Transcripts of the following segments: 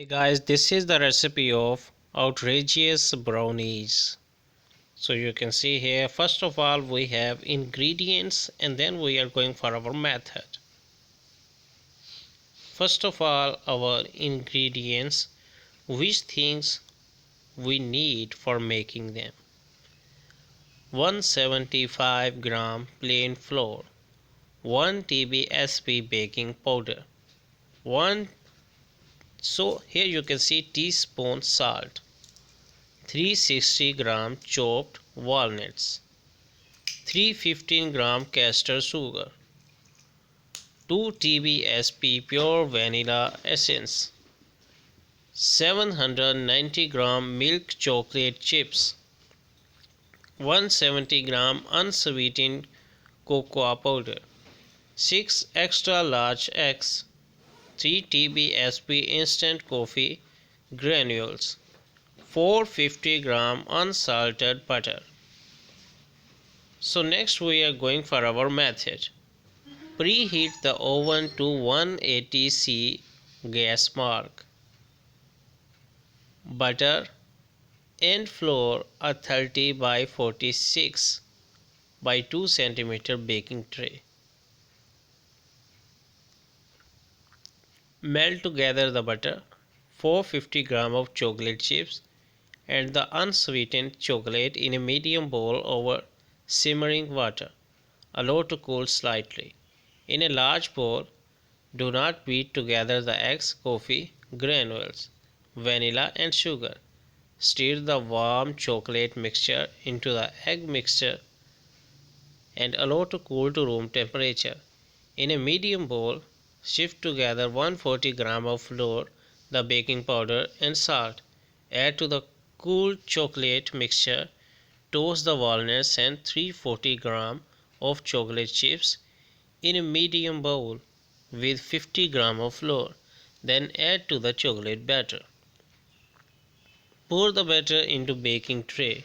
Hey guys, this is the recipe of outrageous brownies. So you can see here, first of all we have ingredients and then we are going for our method. First of all, our ingredients, which things we need for making them. 175 gram plain flour, 1 TBSP baking powder, 1 so here you can see teaspoon salt, 360 gram chopped walnuts, 315 gram castor sugar, 2 TBSP pure vanilla essence, 790 gram milk chocolate chips, 170 gram unsweetened cocoa powder, 6 extra large eggs, 3 TBSP instant coffee granules, 450 gram unsalted butter. So next we are going for our method. Preheat the oven to 180 C gas mark. Butter and flour a 30 by 46 by 2 cm baking tray. Melt together the butter, 450 gram of chocolate chips and the unsweetened chocolate in a medium bowl over simmering water. Allow to cool slightly. In a large bowl, do not beat together the eggs, coffee, granules, vanilla and sugar. Stir the warm chocolate mixture into the egg mixture and allow to cool to room temperature. In a medium bowl, shift together 140 gram of flour, the baking powder and salt. Add to the cool chocolate mixture, toast the walnuts and 340 gram of chocolate chips in a medium bowl with 50 gram of flour. Then add to the chocolate batter. Pour the batter into baking tray.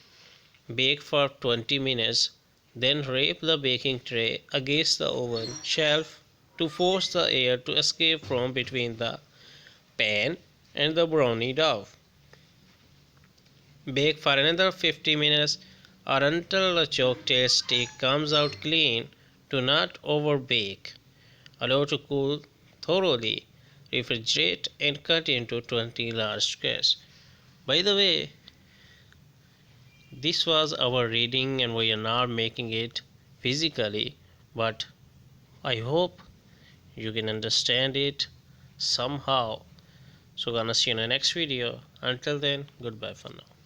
Bake for 20 minutes. Then wrap the baking tray against the oven shelf to force the air to escape from between the pan and the brownie dough. Bake for another 50 minutes or until the chocolate stick comes out clean. Do not overbake. Allow to cool thoroughly. Refrigerate and cut into 20 large squares. By the way, this was our reading and we are not making it physically, but I hope you can understand it somehow. So gonna see you in the next video. Until then, goodbye for now.